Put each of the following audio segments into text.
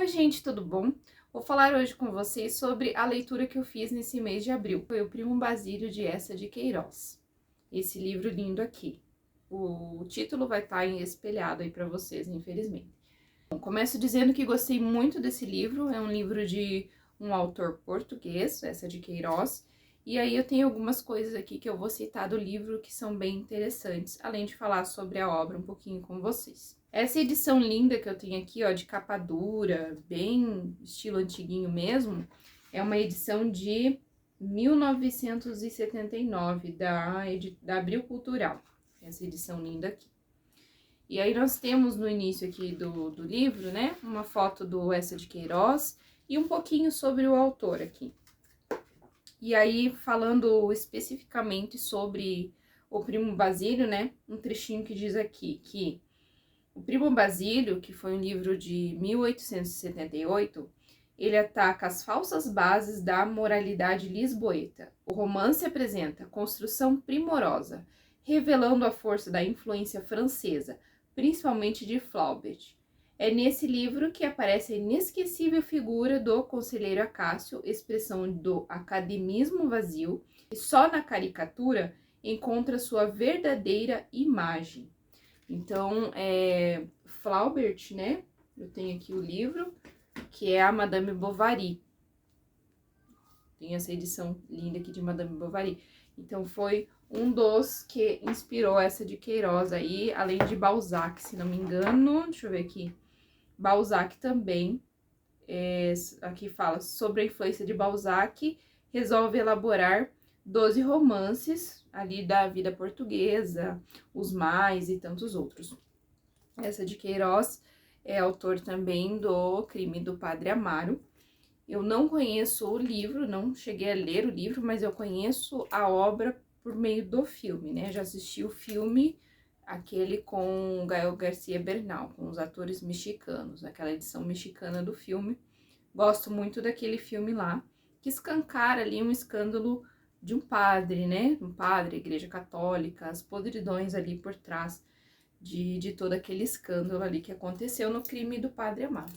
Oi, gente, tudo bom? Vou falar hoje com vocês sobre a leitura que eu fiz nesse mês de abril. Foi o Primo Basílio de Eça de Queiroz. Esse livro lindo aqui. O título vai estar espelhado aí para vocês, infelizmente. Bom, começo dizendo que gostei muito desse livro. É um livro de um autor português, Eça de Queiroz. E aí eu tenho algumas coisas aqui que eu vou citar do livro que são bem interessantes, além de falar sobre a obra um pouquinho com vocês. Essa edição linda que eu tenho aqui, ó, de capa dura, bem estilo antiguinho mesmo, é uma edição de 1979, da Abril Cultural. Essa edição linda aqui. E aí nós temos no início aqui do livro, né, uma foto do Eça de Queiroz e um pouquinho sobre o autor aqui. E aí, falando especificamente sobre o Primo Basílio, né, um trechinho que diz aqui que o Primo Basílio, que foi um livro de 1878, ele ataca as falsas bases da moralidade lisboeta. O romance apresenta construção primorosa, revelando a força da influência francesa, principalmente de Flaubert. É nesse livro que aparece a inesquecível figura do conselheiro Acácio, expressão do academismo vazio, e só na caricatura encontra sua verdadeira imagem. Então, Flaubert, né? Eu tenho aqui o livro, que é a Madame Bovary. Tem essa edição linda aqui de Madame Bovary. Então, foi um dos que inspirou essa de Queiroz aí, além de Balzac, se não me engano. Deixa eu ver aqui. Balzac também, aqui fala sobre a influência de Balzac, resolve elaborar 12 romances ali da vida portuguesa, Os Mais e tantos outros. Essa de Queiroz é autor também do Crime do Padre Amaro. Eu não conheço o livro, não cheguei a ler o livro, mas eu conheço a obra por meio do filme, né? Já assisti o filme, aquele com o Gael Garcia Bernal, com os atores mexicanos, aquela edição mexicana do filme. Gosto muito daquele filme lá, que escancara ali um escândalo de um padre, né? Um padre, Igreja Católica, as podridões ali por trás de todo aquele escândalo ali que aconteceu no Crime do Padre Amaro.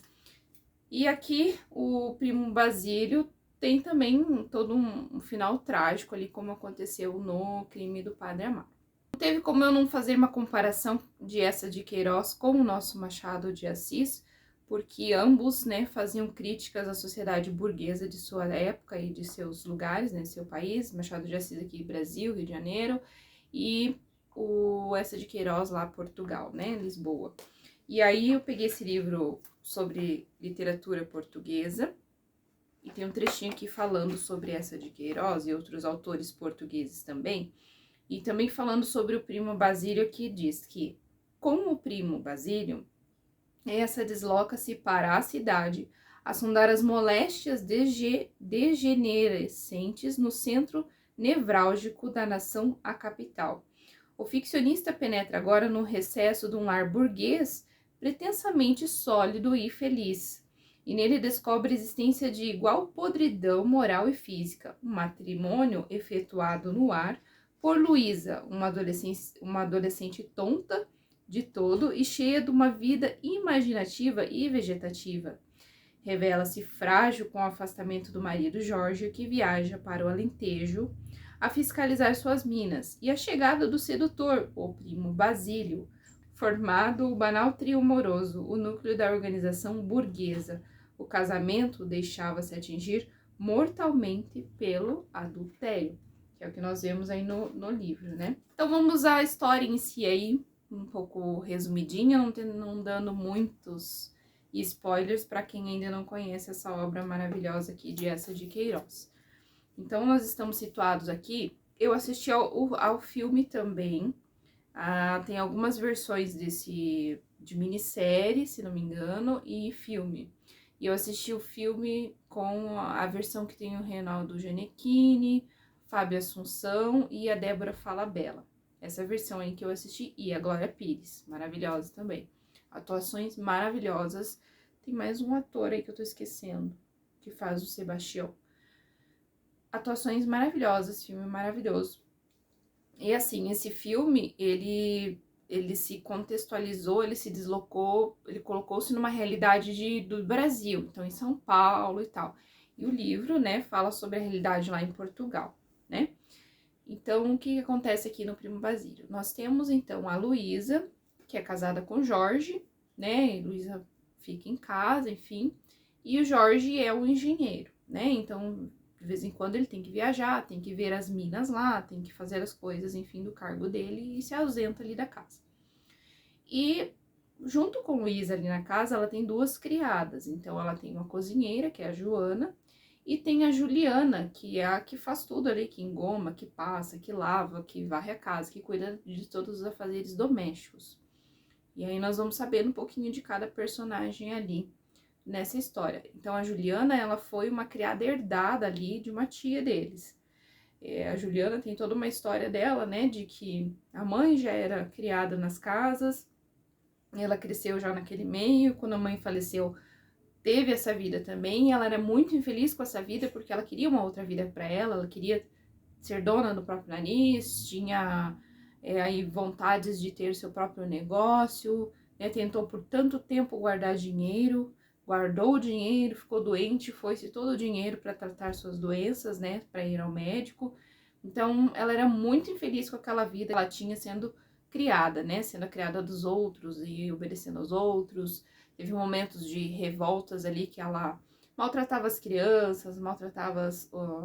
E aqui o Primo Basílio tem também todo um final trágico ali, como aconteceu no Crime do Padre Amaro. Não teve como eu não fazer uma comparação de Eça de Queiroz com o nosso Machado de Assis, porque ambos, né, faziam críticas à sociedade burguesa de sua época e de seus lugares, né, seu país. Machado de Assis aqui, Brasil, Rio de Janeiro, e o Eça de Queiroz lá, Portugal, né, Lisboa. E aí eu peguei esse livro sobre literatura portuguesa, e tem um trechinho aqui falando sobre Eça de Queiroz e outros autores portugueses também, e também falando sobre o Primo Basílio, que diz que, com o Primo Basílio, essa desloca-se para a cidade, a sondar as moléstias degenerescentes no centro nevrálgico da nação, a capital. O ficcionista penetra agora no recesso de um lar burguês pretensamente sólido e feliz, e nele descobre a existência de igual podridão moral e física, um matrimônio efetuado no ar por Luísa, uma adolescente tonta de todo e cheia de uma vida imaginativa e vegetativa. Revela-se frágil com o afastamento do marido Jorge, que viaja para o Alentejo a fiscalizar suas minas, e a chegada do sedutor, o Primo Basílio, formado o banal trio moroso, o núcleo da organização burguesa. O casamento deixava-se atingir mortalmente pelo adultério, que é o que nós vemos aí no livro, né? Então vamos à história em si aí, um pouco resumidinha, não dando muitos spoilers para quem ainda não conhece essa obra maravilhosa aqui de Eça de Queiroz. Então, nós estamos situados aqui. Eu assisti ao filme também. Tem algumas versões de minissérie, se não me engano, e filme. E eu assisti o filme com a versão que tem o Reinaldo Gianecchini, Fábio Assunção e a Débora Falabella. Essa versão aí que eu assisti, e a Glória Pires, maravilhosa também. Atuações maravilhosas. Tem mais um ator aí que eu tô esquecendo, que faz o Sebastião. Atuações maravilhosas, filme maravilhoso. E assim, esse filme, ele ele se contextualizou, ele se deslocou, ele colocou-se numa realidade do Brasil, então em São Paulo e tal. E o livro, né, fala sobre a realidade lá em Portugal, né? Então, o que acontece aqui no Primo Basílio? Nós temos, então, a Luísa, que é casada com o Jorge, né? E Luísa fica em casa, enfim. E o Jorge é o engenheiro, né? Então, de vez em quando ele tem que viajar, tem que ver as minas lá, tem que fazer as coisas, enfim, do cargo dele e se ausenta ali da casa. E junto com Luísa ali na casa, ela tem duas criadas. Então, ela tem uma cozinheira, que é a Joana, e tem a Juliana, que é a que faz tudo ali, que engoma, que passa, que lava, que varre a casa, que cuida de todos os afazeres domésticos. E aí nós vamos sabendo um pouquinho de cada personagem ali nessa história. Então a Juliana, ela foi uma criada herdada ali de uma tia deles. A Juliana tem toda uma história dela, né, de que a mãe já era criada nas casas, ela cresceu já naquele meio, quando a mãe faleceu, teve essa vida também, e ela era muito infeliz com essa vida, porque ela queria uma outra vida para ela queria ser dona do próprio nariz, tinha aí vontades de ter seu próprio negócio, né, tentou por tanto tempo guardar dinheiro, guardou o dinheiro, ficou doente, foi-se todo o dinheiro para tratar suas doenças, né, para ir ao médico. Então, ela era muito infeliz com aquela vida que ela tinha sendo criada, né, sendo a criada dos outros e obedecendo aos outros. Teve momentos de revoltas ali que ela maltratava as crianças, maltratava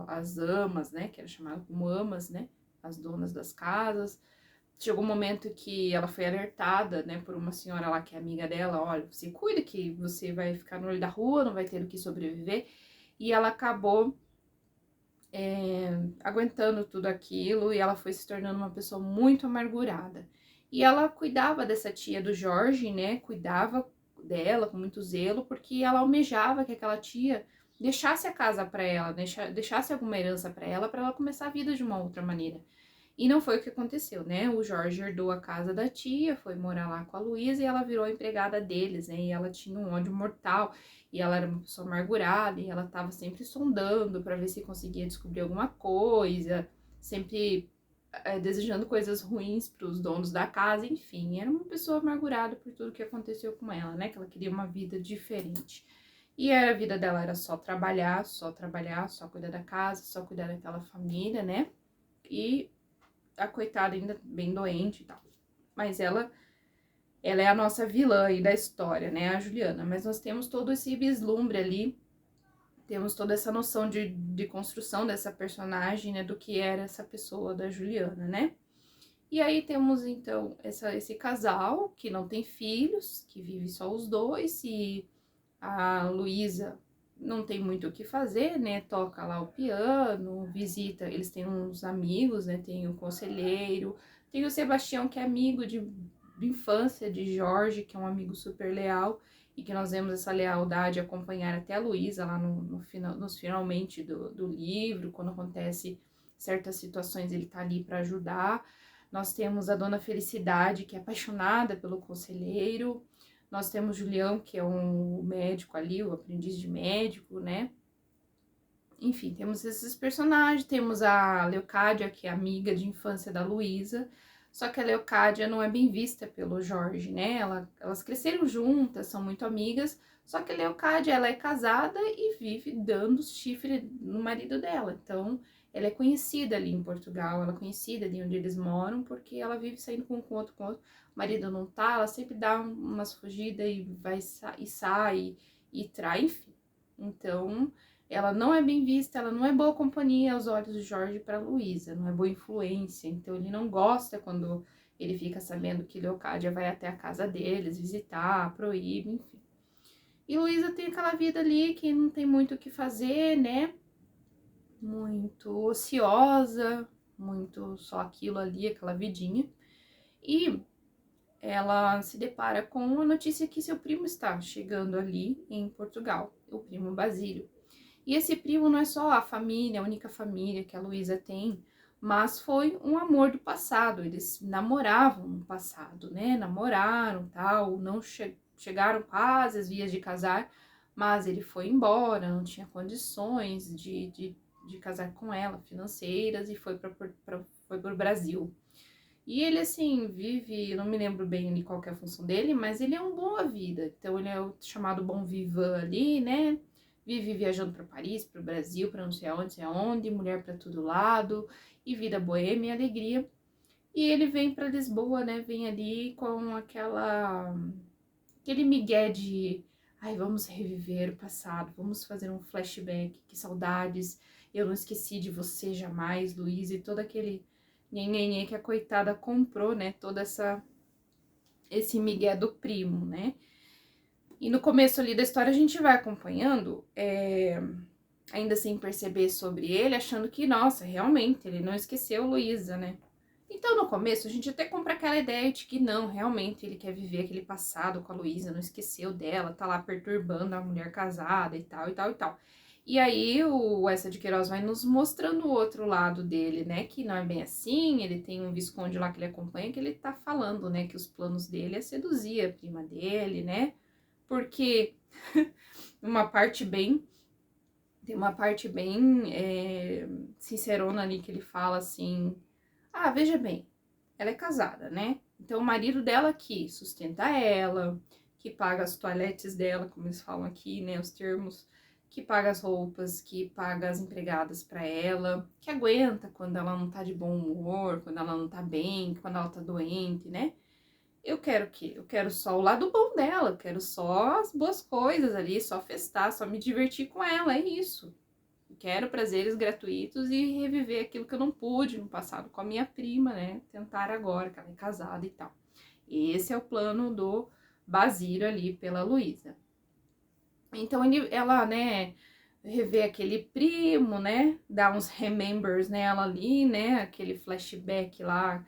as amas, né, que era chamada como amas, né, as donas das casas. Chegou um momento que ela foi alertada, né, por uma senhora lá que é amiga dela, olha, se cuida que você vai ficar no olho da rua, não vai ter o que sobreviver. E ela acabou aguentando tudo aquilo e ela foi se tornando uma pessoa muito amargurada. E ela cuidava dessa tia do Jorge, né, cuidava dela com muito zelo, porque ela almejava que aquela tia deixasse a casa para ela, deixasse alguma herança para ela começar a vida de uma outra maneira. E não foi o que aconteceu, né? O Jorge herdou a casa da tia, foi morar lá com a Luísa e ela virou empregada deles, né? E ela tinha um ódio mortal, e ela era uma pessoa amargurada, e ela tava sempre sondando para ver se conseguia descobrir alguma coisa, sempre desejando coisas ruins para os donos da casa, enfim, era uma pessoa amargurada por tudo que aconteceu com ela, né? Que ela queria uma vida diferente. E a vida dela era só trabalhar, só cuidar da casa, só cuidar daquela família, né? E a coitada ainda bem doente e tal. Mas ela é a nossa vilã aí da história, né, a Juliana. Mas nós temos todo esse vislumbre ali, temos toda essa noção de construção dessa personagem, né, do que era essa pessoa da Juliana, né. E aí temos, então, esse casal que não tem filhos, que vive só os dois, e a Luísa não tem muito o que fazer, né? Toca lá o piano, visita, eles têm uns amigos, né? Tem o conselheiro, tem o Sebastião, que é amigo de infância de Jorge, que é um amigo super leal, e que nós vemos essa lealdade acompanhar até a Luísa lá no final, nos finalmente do livro, quando acontece certas situações, ele tá ali para ajudar. Nós temos a Dona Felicidade, que é apaixonada pelo conselheiro. Nós temos Julião, que é um médico ali, o aprendiz de médico, né? Enfim, temos esses personagens. Temos a Leocádia, que é amiga de infância da Luísa. Só que a Leocádia não é bem vista pelo Jorge, né? Elas cresceram juntas, são muito amigas. Só que a Leocádia, ela é casada e vive dando chifre no marido dela. Então, ela é conhecida ali em Portugal, ela é conhecida ali onde eles moram, porque ela vive saindo com um outro, com outro. O marido não tá, ela sempre dá umas fugidas e vai e sai e trai, enfim. Então, ela não é bem vista, ela não é boa companhia aos olhos de Jorge para Luísa, não é boa influência. Então, ele não gosta quando ele fica sabendo que Leocádia vai até a casa deles visitar, proíbe, enfim. E Luísa tem aquela vida ali que não tem muito o que fazer, né? Muito ociosa, muito só aquilo ali, aquela vidinha. E ela se depara com a notícia que seu primo está chegando ali em Portugal, o primo Basílio. E esse primo não é só a família, a única família que a Luísa tem, mas foi um amor do passado. Eles namoravam no passado, né? Namoraram, tal, não chegaram quase às vias de casar, mas ele foi embora, não tinha condições de casar com ela, financeiras, e foi para o Brasil. E ele, assim, vive, não me lembro bem ali qual que é a função dele, mas ele é um boa vida. Então, ele é o chamado bom vivant ali, né? Vive viajando para Paris, para o Brasil, para não sei aonde, mulher para todo lado, e vida boêmia e alegria. E ele vem para Lisboa, né? Vem ali com aquele migué de, ai, vamos reviver o passado, vamos fazer um flashback, que saudades, eu não esqueci de você jamais, Luiz, e todo aquele nhenhenhê que a coitada comprou, né? Esse migué do primo, né? E no começo ali da história a gente vai acompanhando, ainda sem perceber sobre ele, achando que, nossa, realmente, ele não esqueceu Luísa, né? Então, no começo, a gente até compra aquela ideia de que não, realmente, ele quer viver aquele passado com a Luísa, não esqueceu dela, tá lá perturbando a mulher casada e tal, e tal, e tal. E aí, o Essa de Queiroz vai nos mostrando o outro lado dele, né, que não é bem assim, ele tem um visconde lá que ele acompanha, que ele tá falando, né, que os planos dele é seduzir a prima dele, né, porque uma parte bem... Tem uma parte bem sincerona ali que ele fala assim... Ah, veja bem, ela é casada, né? Então, o marido dela que sustenta ela, que paga as toaletes dela, como eles falam aqui, né? Os termos, que paga as roupas, que paga as empregadas pra ela, que aguenta quando ela não tá de bom humor, quando ela não tá bem, quando ela tá doente, né? Eu quero o quê? Eu quero só o lado bom dela, eu quero só as boas coisas ali, só festar, só me divertir com ela, é isso. Quero prazeres gratuitos e reviver aquilo que eu não pude no passado com a minha prima, né? Tentar agora, que ela é casada e tal. Esse é o plano do Basílio ali pela Luísa. Então ela, né, revê aquele primo, né? Dá uns remembers nela ali, né? Aquele flashback lá,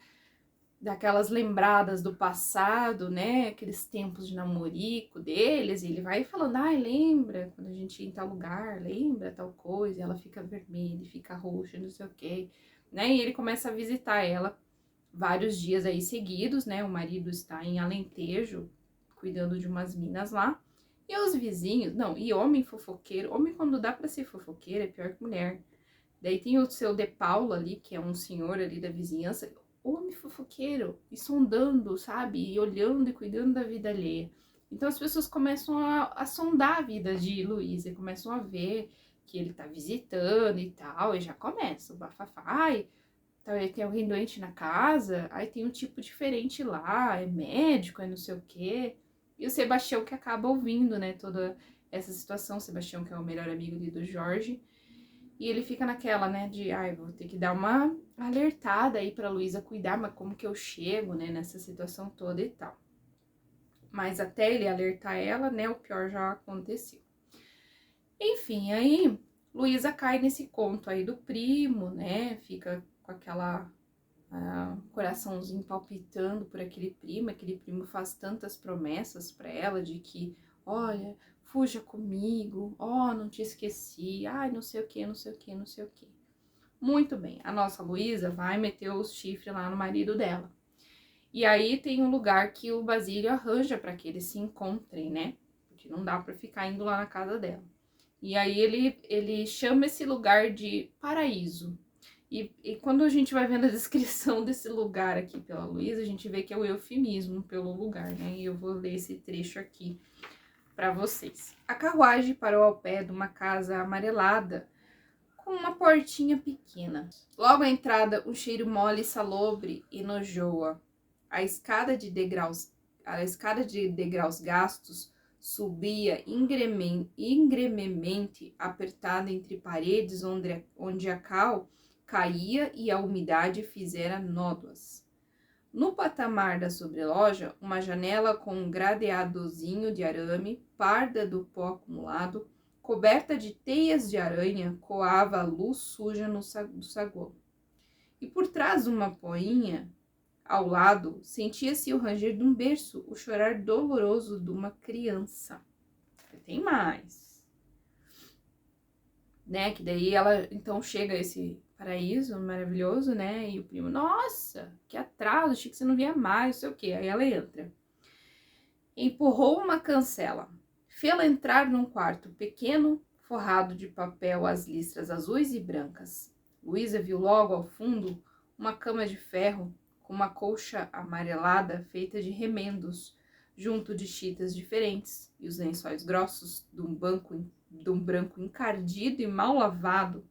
daquelas lembradas do passado, né? Aqueles tempos de namorico deles, e ele vai falando, ai, lembra quando a gente ia em tal lugar, lembra tal coisa, e ela fica vermelha, fica roxa, não sei o quê, né? E ele começa a visitar ela vários dias aí seguidos, né? O marido está em Alentejo, cuidando de umas minas lá, e os vizinhos, não, e homem fofoqueiro, homem quando dá pra ser fofoqueiro é pior que mulher. Daí tem o seu De Paulo ali, que é um senhor ali da vizinhança, homem fofoqueiro, e sondando, sabe? E olhando e cuidando da vida alheia. Então as pessoas começam a sondar a vida de Luiz, e começam a ver que ele tá visitando e tal, e já começa o bafafá. Ai, tem alguém doente na casa, aí tem um tipo diferente lá, é médico, é não sei o quê. E o Sebastião que acaba ouvindo, né, toda essa situação, o Sebastião que é o melhor amigo ali do Jorge, e ele fica naquela, né, de, ai, vou ter que dar uma alertada aí pra Luísa cuidar, mas como que eu chego, né, nessa situação toda e tal. Mas até ele alertar ela, né, o pior já aconteceu. Enfim, aí Luísa cai nesse conto aí do primo, né, fica com aquela coraçãozinho palpitando por aquele primo faz tantas promessas pra ela de que, olha, fuja comigo, não te esqueci, ai, não sei o que, não sei o que, não sei o que. Muito bem, a nossa Luísa vai meter os chifres lá no marido dela. E aí tem um lugar que o Basílio arranja para que eles se encontrem, né? Porque não dá para ficar indo lá na casa dela. E aí ele chama esse lugar de paraíso. E quando a gente vai vendo a descrição desse lugar aqui pela Luísa, a gente vê que é o eufemismo pelo lugar, né? E eu vou ler esse trecho aqui para vocês. A carruagem parou ao pé de uma casa amarelada, com uma portinha pequena. Logo à entrada, um cheiro mole, salobre e nojoa. A escada de degraus gastos subia ingrememente, apertada entre paredes onde a cal caía e a umidade fizera nódoas. No patamar da sobreloja, uma janela com um gradeadozinho de arame, parda do pó acumulado, coberta de teias de aranha, coava a luz suja do saguão. E por trás de uma poinha, ao lado, sentia-se o ranger de um berço, o chorar doloroso de uma criança. Tem mais, né? Que daí ela, então, chega a esse paraíso maravilhoso, né? E o primo, nossa, que atraso, achei que você não via mais, não sei o quê. Aí ela entra. Empurrou uma cancela. Fê-la entrar num quarto pequeno, forrado de papel às listras azuis e brancas. Luísa viu logo ao fundo uma cama de ferro com uma colcha amarelada feita de remendos, junto de chitas diferentes, e os lençóis grossos de um branco encardido e mal lavado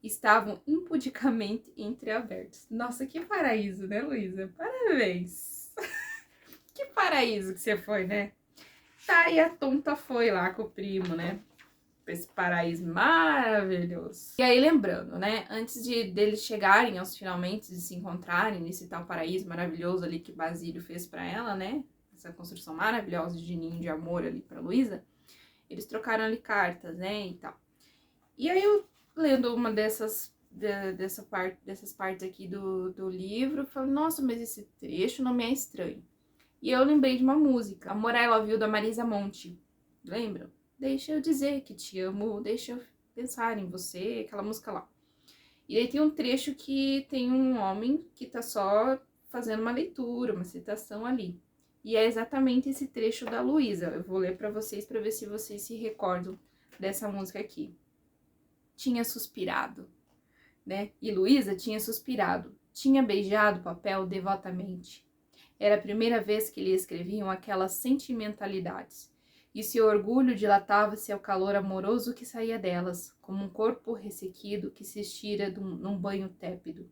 estavam impudicamente entreabertos. Nossa, que paraíso, né, Luísa? Parabéns! Que paraíso que você foi, né? Tá, e a tonta foi lá com o primo, né? Pra esse paraíso maravilhoso. E aí, lembrando, né? Antes deles chegarem aos finalmente, de se encontrarem nesse tal paraíso maravilhoso ali que Basílio fez pra ela, né? Essa construção maravilhosa de ninho de amor ali pra Luísa. Eles trocaram ali cartas, né? E tal. E aí, eu lendo uma dessas partes aqui do livro, eu falei, nossa, mas esse trecho não me é estranho. E eu lembrei de uma música, Amor I Love You, da Marisa Monte. Lembram? Deixa eu dizer que te amo, deixa eu pensar em você, aquela música lá. E aí tem um trecho que tem um homem que tá só fazendo uma leitura, uma citação ali. E é exatamente esse trecho da Luísa. Eu vou ler pra vocês ver se vocês se recordam dessa música aqui. Tinha suspirado, né? E Luísa tinha suspirado, tinha beijado o papel devotamente. Era a primeira vez que lhe escreviam aquelas sentimentalidades, e seu orgulho dilatava-se ao calor amoroso que saía delas, como um corpo ressequido que se estira num banho tépido.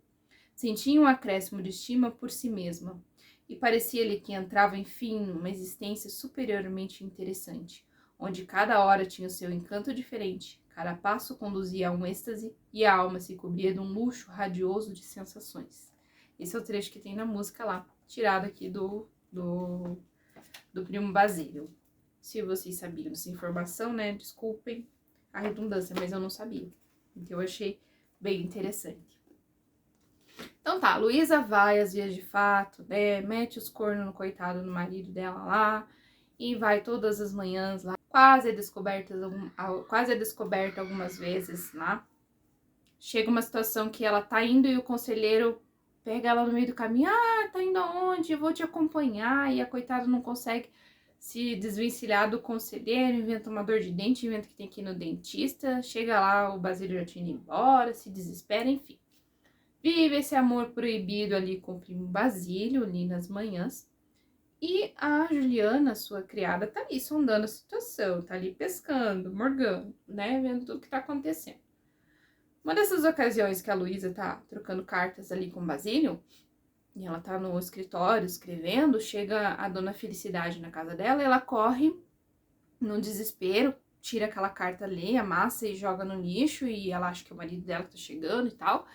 Sentia um acréscimo de estima por si mesma, e parecia-lhe que entrava, enfim, numa existência superiormente interessante, onde cada hora tinha o seu encanto diferente, cada passo conduzia a um êxtase e a alma se cobria de um luxo radioso de sensações. Esse é o trecho que tem na música lá, tirado aqui do primo Basílio. Se vocês sabiam dessa informação, né, desculpem a redundância, mas eu não sabia. Então eu achei bem interessante. Então tá, Luísa vai às vias de fato, né, mete os cornos no coitado do marido dela lá, e vai todas as manhãs lá, quase é descoberta algumas vezes lá. Chega uma situação que ela tá indo e o conselheiro pega ela no meio do caminho, tá indo aonde? Eu vou te acompanhar, e a coitada não consegue se desvencilhar do conselheiro, inventa uma dor de dente, inventa que tem que ir no dentista, chega lá, o Basílio já tinha ido embora, se desespera, enfim. Vive esse amor proibido ali com o primo Basílio, ali nas manhãs. E a Juliana, sua criada, tá ali sondando a situação, tá ali pescando, morgando, né, vendo tudo que tá acontecendo. Uma dessas ocasiões que a Luísa tá trocando cartas ali com o Basílio, e ela tá no escritório escrevendo, chega a dona Felicidade na casa dela e ela corre no desespero, tira aquela carta ali, amassa e joga no lixo, e ela acha que é o marido dela que tá chegando e tal.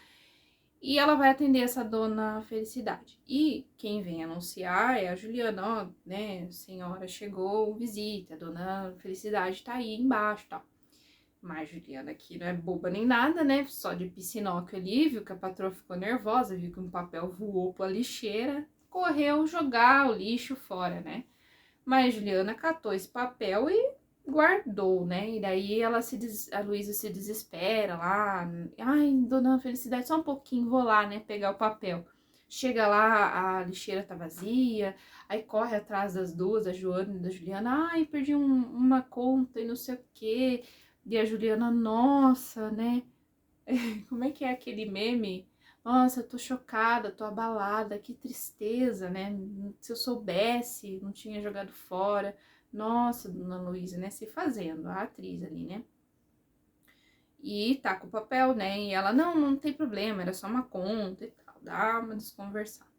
E ela vai atender essa dona Felicidade. E quem vem anunciar é a Juliana, ó, né, senhora, chegou visita, a dona Felicidade tá aí embaixo e tal. Mas Juliana aqui não é boba nem nada, né, só de piscinóquio ali, viu que a patroa ficou nervosa, viu que um papel voou pra lixeira, correu jogar o lixo fora, né. Mas Juliana catou esse papel e guardou, né? E daí a Luísa se desespera lá. Ai, dona Felicidade, só um pouquinho, vou lá, né? Pegar o papel. Chega lá, a lixeira tá vazia, aí corre atrás das duas, da Joana e da Juliana. Ai, perdi uma conta e não sei o quê. E a Juliana, nossa, né? Como é que é aquele meme? Nossa, eu tô chocada, tô abalada, que tristeza, né? Se eu soubesse, não tinha jogado fora. Nossa, dona Luísa, né? Se fazendo, a atriz ali, né? E tá com o papel, né? E ela, não tem problema, era só uma conta e tal. Dá uma desconversada.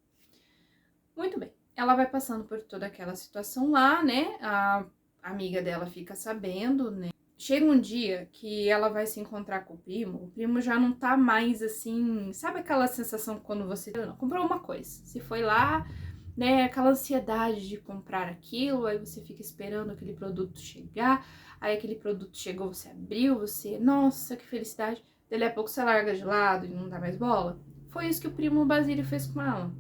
Muito bem. Ela vai passando por toda aquela situação lá, né? A amiga dela fica sabendo, né? Chega um dia que ela vai se encontrar com o primo já não tá mais assim, sabe aquela sensação quando você comprou uma coisa, se foi lá, né, aquela ansiedade de comprar aquilo, aí você fica esperando aquele produto chegar, aí aquele produto chegou, você abriu, você, nossa, que felicidade, daí a pouco você larga de lado e não dá mais bola. Foi isso que o primo Basílio fez com ela.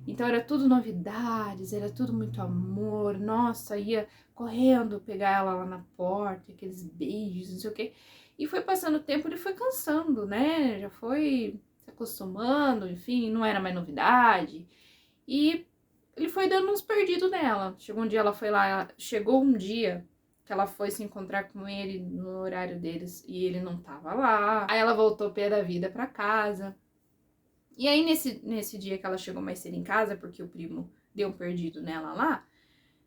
Então era tudo novidades, era tudo muito amor, nossa, ia correndo pegar ela lá na porta, aqueles beijos, não sei o quê. E foi passando o tempo, ele foi cansando, né? Já foi se acostumando, enfim, não era mais novidade. E ele foi dando uns perdidos nela. Chegou um dia que ela foi se encontrar com ele no horário deles e ele não tava lá. Aí ela voltou pé da vida pra casa. E aí, nesse dia que ela chegou mais cedo em casa, porque o primo deu um perdido nela lá,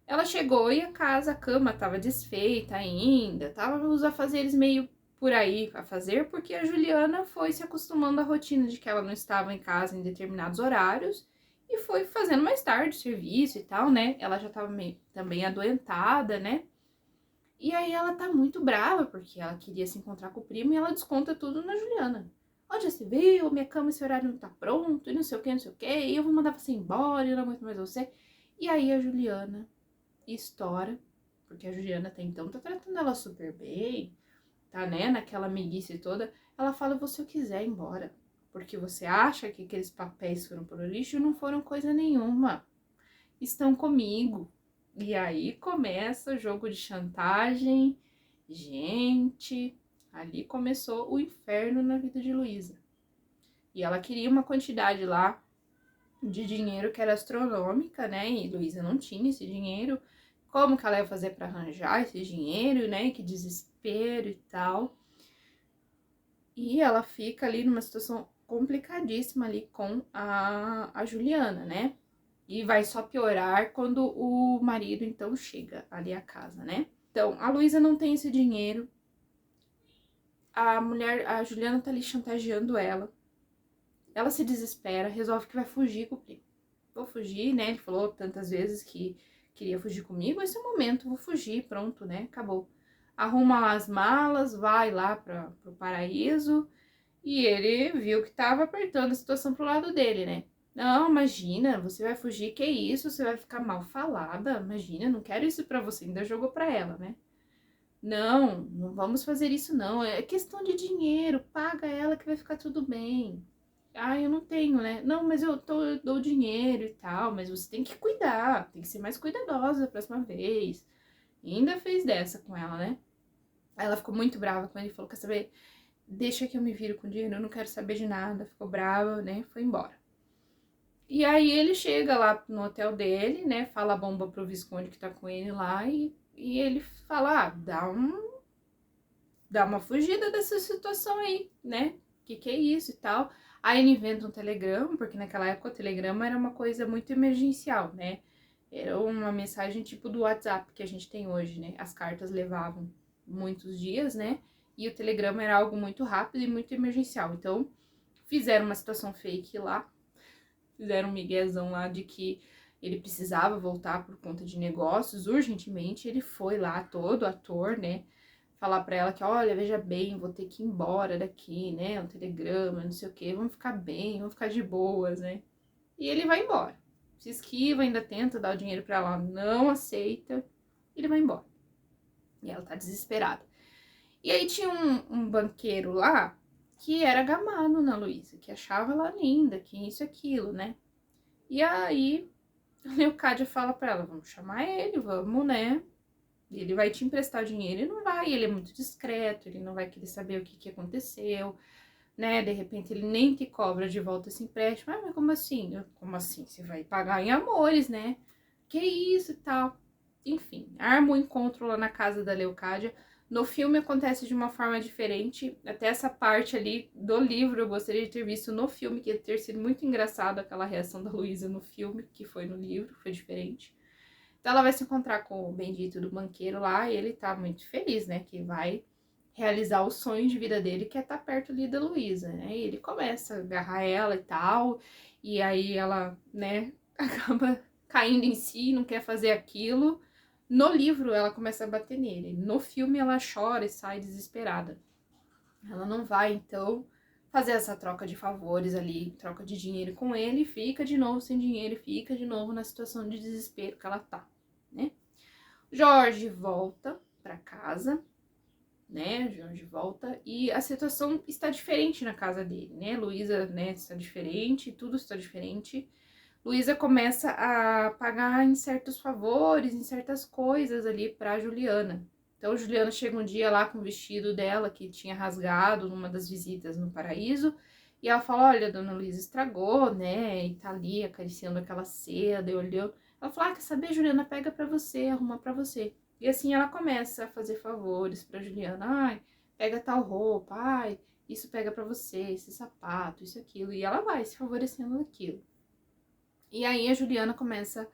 ela chegou e a cama tava desfeita ainda, tava os afazeres meio por aí a fazer, porque a Juliana foi se acostumando à rotina de que ela não estava em casa em determinados horários e foi fazendo mais tarde serviço e tal, né? Ela já tava meio também adoentada, né? E aí ela tá muito brava, porque ela queria se encontrar com o primo e ela desconta tudo na Juliana. Onde já se viu? Minha cama, esse horário não tá pronto, e não sei o que, não sei o que, e eu vou mandar você embora, eu não aguento mais você. E aí a Juliana estoura, porque a Juliana até então tá tratando ela super bem, tá, né, naquela amiguice toda. Ela fala, eu vou se eu quiser ir embora, porque você acha que aqueles papéis foram pro lixo? Não foram coisa nenhuma, estão comigo. E aí começa o jogo de chantagem. Gente, ali começou o inferno na vida de Luísa. E ela queria uma quantidade lá de dinheiro que era astronômica, né? E Luísa não tinha esse dinheiro. Como que ela ia fazer para arranjar esse dinheiro, né? Que desespero e tal. E ela fica ali numa situação complicadíssima ali com a Juliana, né? E vai só piorar quando o marido, então, chega ali à casa, né? Então, a Luísa não tem esse dinheiro. A Juliana tá ali chantageando ela. Ela se desespera, resolve que vai fugir com o primo. Vou fugir, né? Ele falou tantas vezes que queria fugir comigo. Esse é o momento, vou fugir, pronto, né? Acabou. Arruma as malas, vai lá pro paraíso. E ele viu que tava apertando a situação pro lado dele, né? Não, imagina, você vai fugir, que isso? Você vai ficar mal falada? Imagina, não quero isso pra você. Ainda jogou pra ela, né? Não, não vamos fazer isso não. É questão de dinheiro, paga ela que vai ficar tudo bem. Ah, eu não tenho, né? Não, mas eu dou dinheiro e tal, mas você tem que cuidar, tem que ser mais cuidadosa da próxima vez. E ainda fez dessa com ela, né? Aí ela ficou muito brava com ele e falou: quer saber? Deixa que eu me viro com dinheiro, eu não quero saber de nada. Ficou brava, né? Foi embora. E aí ele chega lá no hotel dele, né? Fala a bomba pro Visconde que tá com ele lá e ele fala: dá uma fugida dessa situação aí, né? Que é isso e tal. Aí ele inventa um telegrama, porque naquela época o telegrama era uma coisa muito emergencial, né? Era uma mensagem tipo do WhatsApp que a gente tem hoje, né? As cartas levavam muitos dias, né? E o telegrama era algo muito rápido e muito emergencial. Então, fizeram uma situação fake lá, fizeram um miguezão lá de que ele precisava voltar por conta de negócios urgentemente. Ele foi lá, todo ator, né? Falar pra ela que, olha, veja bem, vou ter que ir embora daqui, né? Um telegrama, não sei o quê, vamos ficar bem, vamos ficar de boas, né? E ele vai embora. Se esquiva, ainda tenta dar o dinheiro pra ela, não aceita, ele vai embora. E ela tá desesperada. E aí tinha um banqueiro lá que era gamado na Luísa, que achava ela linda, que isso e aquilo, né? E aí a Leocádia fala pra ela, vamos chamar ele, vamos, né? Ele vai te emprestar dinheiro e não vai, ele é muito discreto, ele não vai querer saber o que aconteceu, né? De repente ele nem te cobra de volta esse empréstimo. Ah, mas como assim? Como assim? Você vai pagar em amores, né? Que isso e tal. Enfim, arma o encontro lá na casa da Leocádia. No filme acontece de uma forma diferente. Até essa parte ali do livro eu gostaria de ter visto no filme, que ia ter sido muito engraçado aquela reação da Luísa no filme, que foi no livro, foi diferente. Então ela vai se encontrar com o bendito do banqueiro lá e ele tá muito feliz, né? Que vai realizar o sonho de vida dele, que é estar perto ali da Luísa, né? E ele começa a agarrar ela e tal, e aí ela, né, acaba caindo em si, não quer fazer aquilo. No livro ela começa a bater nele, no filme ela chora e sai desesperada. Ela não vai, então, fazer essa troca de favores ali, troca de dinheiro com ele, fica de novo sem dinheiro, fica de novo na situação de desespero que ela tá, né? Jorge volta para casa, né? Jorge volta e a situação está diferente na casa dele, né? Luísa, né, está diferente, tudo está diferente. Luísa começa a pagar em certos favores, em certas coisas ali para Juliana. Então, Juliana chega um dia lá com o vestido dela que tinha rasgado numa das visitas no paraíso. E ela fala: olha, dona Luísa estragou, né? E tá ali acariciando aquela seda e olhou. Ela fala: ah, quer saber, Juliana? Pega pra você, arruma pra você. E assim ela começa a fazer favores pra Juliana. Ai, pega tal roupa. Ai, isso pega pra você, esse sapato, isso, aquilo. E ela vai se favorecendo daquilo. E aí a Juliana começa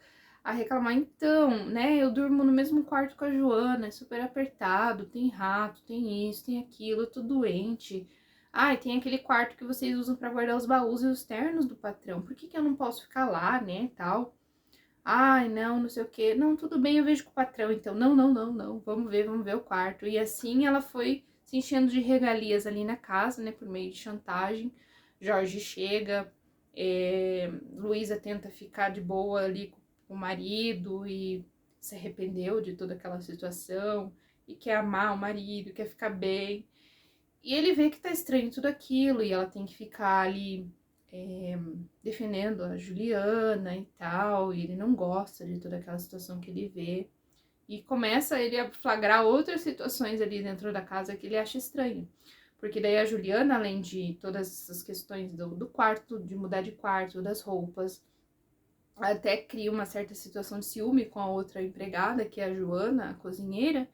a reclamar, então, né, eu durmo no mesmo quarto com a Joana, é super apertado, tem rato, tem isso, tem aquilo, eu tô doente. Ai, tem aquele quarto que vocês usam pra guardar os baús e os ternos do patrão, por que que eu não posso ficar lá, né, tal? Ai, não, não sei o quê. Não, tudo bem, eu vejo com o patrão, então. Não, não, não, não, vamos ver o quarto. E assim ela foi se enchendo de regalias ali na casa, né, por meio de chantagem. Jorge chega, Luísa tenta ficar de boa ali com o marido e se arrependeu de toda aquela situação e quer amar o marido, quer ficar bem. E ele vê que tá estranho tudo aquilo e ela tem que ficar ali defendendo a Juliana e tal, e ele não gosta de toda aquela situação que ele vê. E começa ele a flagrar outras situações ali dentro da casa que ele acha estranho. Porque daí a Juliana, além de todas essas questões do quarto, de mudar de quarto, das roupas, até cria uma certa situação de ciúme com a outra empregada, que é a Joana, a cozinheira.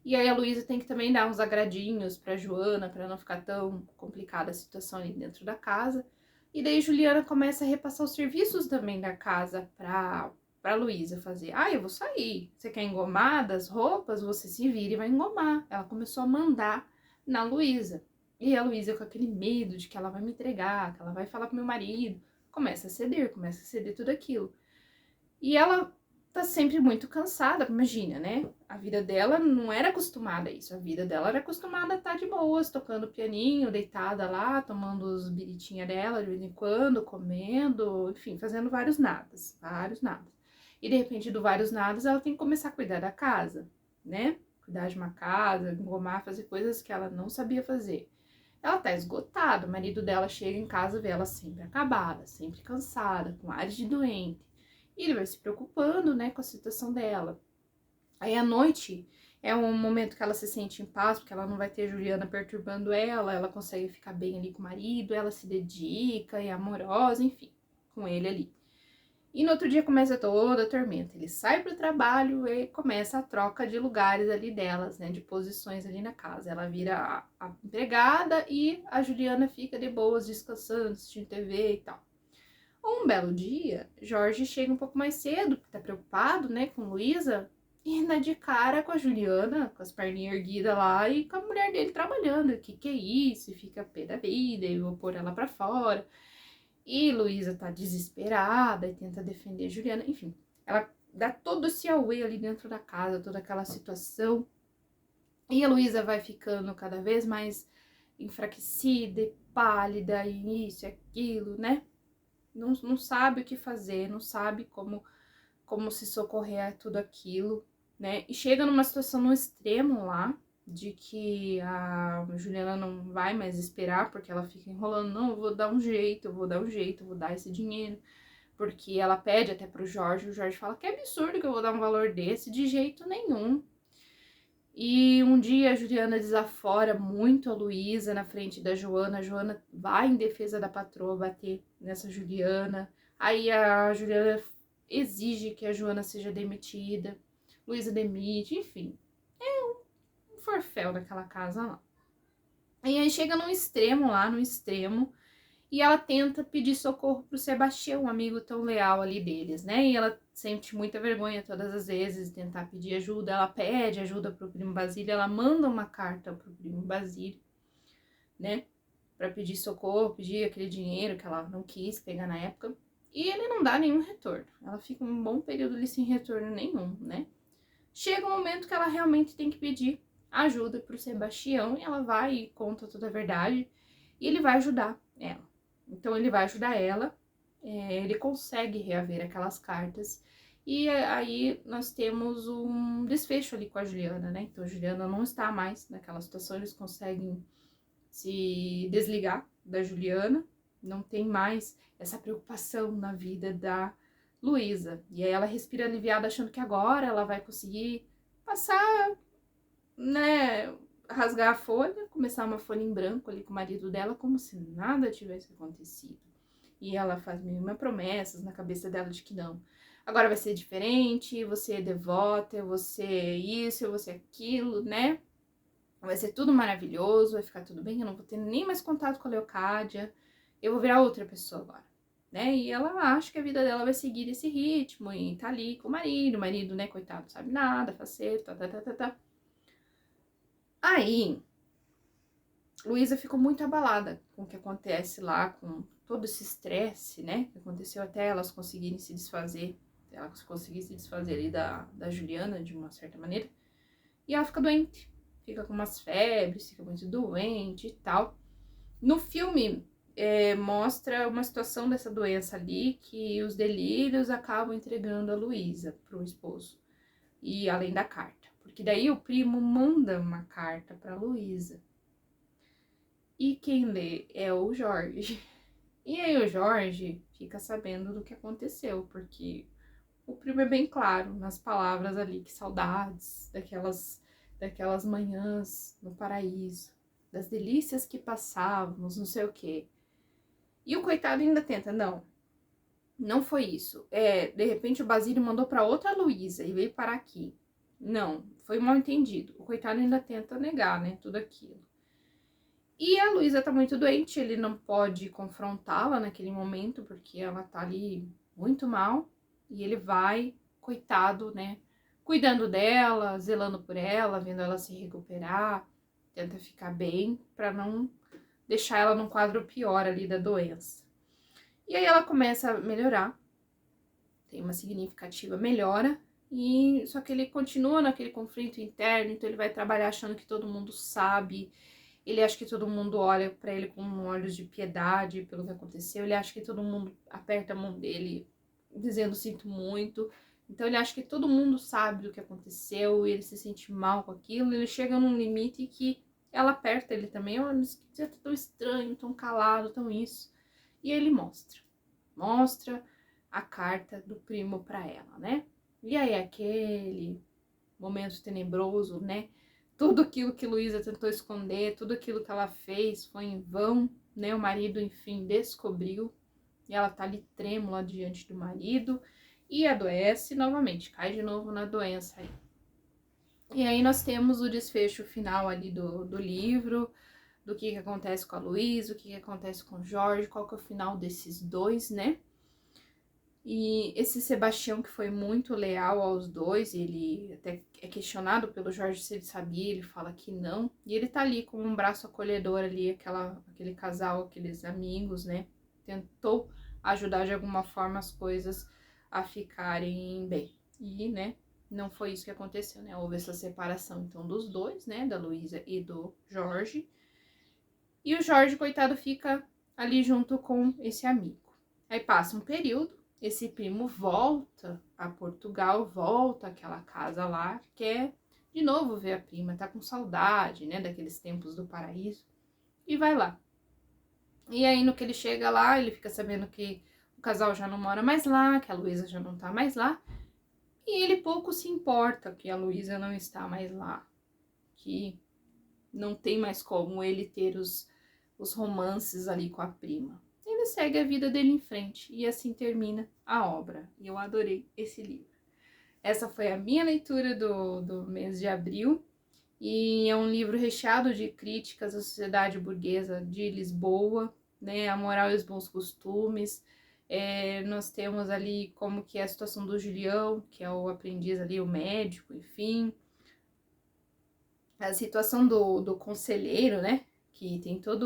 E aí a Luísa tem que também dar uns agradinhos pra Joana, pra não ficar tão complicada a situação ali dentro da casa. E daí Juliana começa a repassar os serviços também da casa pra Luísa fazer. Ah, eu vou sair. Você quer engomar das roupas? Você se vira e vai engomar. Ela começou a mandar na Luísa. E a Luísa com aquele medo de que ela vai me entregar, que ela vai falar pro meu marido, começa a ceder tudo aquilo. E ela tá sempre muito cansada, imagina, né? A vida dela não era acostumada a isso. A vida dela era acostumada a estar de boas, tocando pianinho, deitada lá, tomando os biritinha dela de vez em quando, comendo, enfim, fazendo vários nadas, vários nadas. E de repente, do vários nadas, ela tem que começar a cuidar da casa, né? Cuidar de uma casa, engomar, fazer coisas que ela não sabia fazer. Ela tá esgotada, o marido dela chega em casa, vê ela sempre acabada, sempre cansada, com ares de doente. E ele vai se preocupando, né, com a situação dela. Aí à noite é um momento que ela se sente em paz, porque ela não vai ter Juliana perturbando ela consegue ficar bem ali com o marido, ela se dedica, é amorosa, enfim, com ele ali. E no outro dia começa toda a tormenta. Ele sai pro trabalho e começa a troca de lugares ali delas, né, de posições ali na casa. Ela vira a empregada e a Juliana fica de boas, descansando, assistindo TV e tal. Um belo dia, Jorge chega um pouco mais cedo, porque tá preocupado, né, com Luísa, e dá de cara com a Juliana, com as perninhas erguidas lá, e com a mulher dele trabalhando. Que é isso? E fica pé da vida, e vou pôr ela pra fora. E Luísa tá desesperada e tenta defender a Juliana, enfim. Ela dá todo esse auê ali dentro da casa, toda aquela situação. E a Luísa vai ficando cada vez mais enfraquecida e pálida, e isso e aquilo, né? Não sabe o que fazer, não sabe como se socorrer a tudo aquilo, né? E chega numa situação no extremo lá, de que a Juliana não vai mais esperar, porque ela fica enrolando, não, eu vou dar um jeito, eu vou dar um jeito, eu vou dar esse dinheiro, porque ela pede até pro Jorge, o Jorge fala que é absurdo que eu vou dar um valor desse, de jeito nenhum. E um dia a Juliana desafora muito a Luísa na frente da Joana. A Joana vai em defesa da patroa bater nessa Juliana. Aí a Juliana exige que a Joana seja demitida. Luísa demite, enfim. É um forféu naquela casa lá. E aí chega num extremo lá, no extremo, e ela tenta pedir socorro pro Sebastião, um amigo tão leal ali deles, né? E ela sente muita vergonha todas as vezes de tentar pedir ajuda. Ela pede ajuda pro primo Basílio, ela manda uma carta pro primo Basílio, né? Pra pedir socorro, pedir aquele dinheiro que ela não quis pegar na época. E ele não dá nenhum retorno. Ela fica um bom período ali sem retorno nenhum, né? Chega um momento que ela realmente tem que pedir ajuda pro Sebastião, e ela vai e conta toda a verdade, e ele vai ajudar ela. Então ele vai ajudar ela, ele consegue reaver aquelas cartas, e aí nós temos um desfecho ali com a Juliana, né? Então a Juliana não está mais naquela situação, eles conseguem se desligar da Juliana, não tem mais essa preocupação na vida da Luísa. E aí ela respira aliviada, achando que agora ela vai conseguir passar, né, rasgar a folha, começar uma folha em branco ali com o marido dela, como se nada tivesse acontecido. E ela faz mil promessas na cabeça dela de que não. Agora vai ser diferente, você é devota, você é isso, você é aquilo, né? vai ser tudo maravilhoso, vai ficar tudo bem, eu não vou ter nem mais contato com a Leocádia, eu vou virar outra pessoa agora, né? E ela acha que a vida dela vai seguir esse ritmo e tá ali com o marido, né, coitado, não sabe nada, faceiro, tá. Aí, Luísa ficou muito abalada com o que acontece lá, com todo esse estresse, né, que aconteceu até elas conseguirem se desfazer, ela conseguir se desfazer ali da Juliana, de uma certa maneira, e ela fica doente, fica com umas febres, fica muito doente e tal. No filme, mostra uma situação dessa doença ali, que os delírios acabam entregando a Luísa pro esposo, e além da carta, porque daí o primo manda uma carta pra Luísa, e quem lê é o Jorge. E aí o Jorge fica sabendo do que aconteceu, porque o primo é bem claro nas palavras ali, que saudades daquelas manhãs no paraíso, das delícias que passávamos, não sei o quê. E o coitado ainda tenta, não foi isso. De repente o Basílio mandou para outra Luísa e veio parar aqui. Não, foi mal entendido. O coitado ainda tenta negar, né, tudo aquilo. E a Luísa tá muito doente, ele não pode confrontá-la naquele momento, porque ela tá ali muito mal. E ele vai, coitado, né, cuidando dela, zelando por ela, vendo ela se recuperar, tenta ficar bem, pra não deixar ela num quadro pior ali da doença. E aí ela começa a melhorar, tem uma significativa melhora, e só que ele continua naquele conflito interno, então ele vai trabalhar achando que todo mundo sabe. Ele acha que todo mundo olha pra ele com olhos de piedade pelo que aconteceu. Ele acha que todo mundo aperta a mão dele, dizendo sinto muito. Então ele acha que todo mundo sabe do que aconteceu e ele se sente mal com aquilo. Ele chega num limite que ela aperta ele também. Olha, você tá tão estranho, tão calado, tão isso. E ele mostra a carta do primo pra ela, né? E aí aquele momento tenebroso, né? Tudo aquilo que Luísa tentou esconder, tudo aquilo que ela fez foi em vão, né? O marido, enfim, descobriu e ela tá ali trêmula diante do marido e adoece novamente, cai de novo na doença aí. E aí nós temos o desfecho final ali do livro, do que acontece com a Luísa, o que acontece com o Jorge, qual que é o final desses dois, né? E esse Sebastião, que foi muito leal aos dois, ele até é questionado pelo Jorge se ele sabia, ele fala que não. E ele tá ali com um braço acolhedor ali, aquele casal, aqueles amigos, né? Tentou ajudar de alguma forma as coisas a ficarem bem. E, né, não foi isso que aconteceu, né? Houve essa separação, então, dos dois, né? Da Luísa e do Jorge. E o Jorge, coitado, fica ali junto com esse amigo. Aí passa um período, esse primo volta a Portugal, volta àquela casa lá, quer de novo ver a prima, tá com saudade, né, daqueles tempos do paraíso, e vai lá. E aí, no que ele chega lá, ele fica sabendo que o casal já não mora mais lá, que a Luísa já não tá mais lá, e ele pouco se importa que a Luísa não está mais lá, que não tem mais como ele ter os romances ali com a prima. Ele segue a vida dele em frente e assim termina a obra. E eu adorei esse livro. Essa foi a minha leitura do mês de abril e é um livro recheado de críticas à sociedade burguesa de Lisboa, né, a moral e os bons costumes. Nós temos ali como que é a situação do Julião, que é o aprendiz ali, o médico, enfim. A situação do conselheiro, né, que tem toda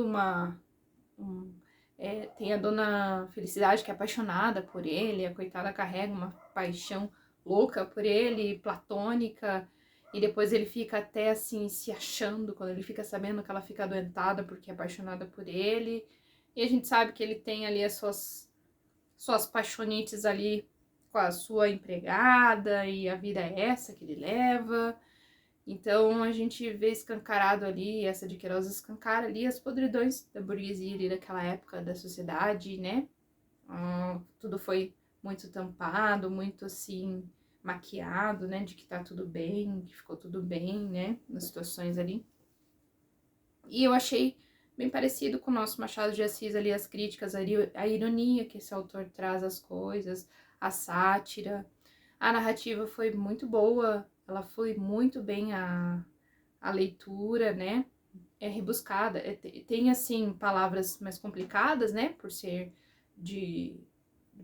tem a dona Felicidade, que é apaixonada por ele, a coitada carrega uma paixão louca por ele, platônica, e depois ele fica até assim se achando, quando ele fica sabendo que ela fica adoentada porque é apaixonada por ele, e a gente sabe que ele tem ali as suas paixonites ali com a sua empregada, e a vida é essa que ele leva. Então a gente vê escancarado ali, essa de Queiroz escancara ali as podridões da burguesia ali daquela época da sociedade, né? Tudo foi muito tampado, muito assim, maquiado, né? De que tá tudo bem, que ficou tudo bem, né? Nas situações ali. E eu achei bem parecido com o nosso Machado de Assis ali, as críticas, a ironia que esse autor traz às coisas, a sátira. A narrativa foi muito boa, ela foi muito bem a leitura, né, é rebuscada. Tem, assim, palavras mais complicadas, né, por ser de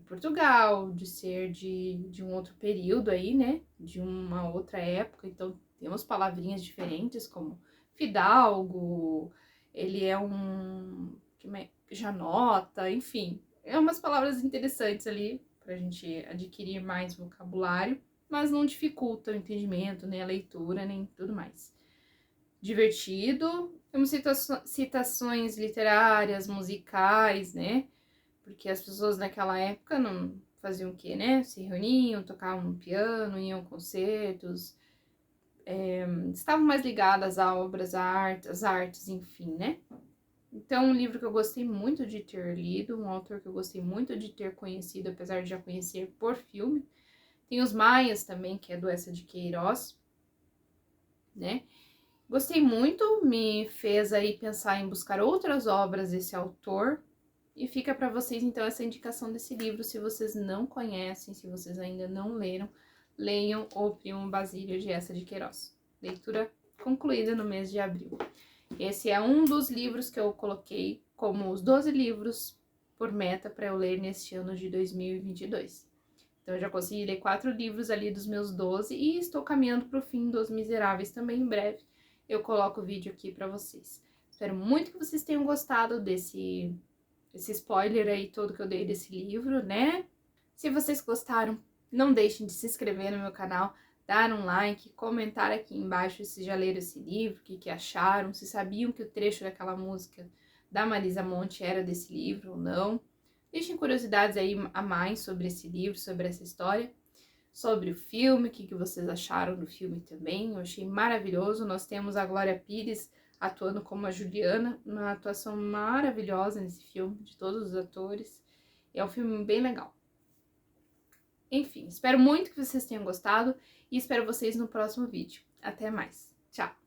Portugal, de ser de um outro período aí, né, de uma outra época. Então, tem umas palavrinhas diferentes, como fidalgo, ele é um janota, enfim. É umas palavras interessantes ali pra gente adquirir mais vocabulário, mas não dificulta o entendimento, nem a leitura, nem tudo mais. Divertido, temos citações literárias, musicais, né? Porque as pessoas naquela época não faziam o quê, né? Se reuniam, tocavam no piano, iam a concertos, estavam mais ligadas a obras, às artes, enfim, né? Então, um livro que eu gostei muito de ter lido, um autor que eu gostei muito de ter conhecido, apesar de já conhecer por filme. Tem Os Maias também, que é do Eça de Queiroz, né? Gostei muito, me fez aí pensar em buscar outras obras desse autor. E fica para vocês, então, essa indicação desse livro, se vocês não conhecem, se vocês ainda não leram, leiam O Primo Basílio, de Eça de Queiroz. Leitura concluída no mês de abril. Esse é um dos livros que eu coloquei como os 12 livros por meta para eu ler neste ano de 2022. Então, eu já consegui ler 4 livros ali dos meus 12 e estou caminhando para o fim dos Miseráveis também em breve. Eu coloco o vídeo aqui para vocês. Espero muito que vocês tenham gostado desse spoiler aí todo que eu dei desse livro, né? Se vocês gostaram, não deixem de se inscrever no meu canal, dar um like, comentar aqui embaixo se já leram esse livro, o que acharam, se sabiam que o trecho daquela música da Marisa Monte era desse livro ou não. Deixem curiosidades aí a mais sobre esse livro, sobre essa história, sobre o filme, o que vocês acharam do filme também. Eu achei maravilhoso. Nós temos a Glória Pires atuando como a Juliana, uma atuação maravilhosa nesse filme, de todos os atores. É um filme bem legal. Enfim, espero muito que vocês tenham gostado e espero vocês no próximo vídeo. Até mais. Tchau!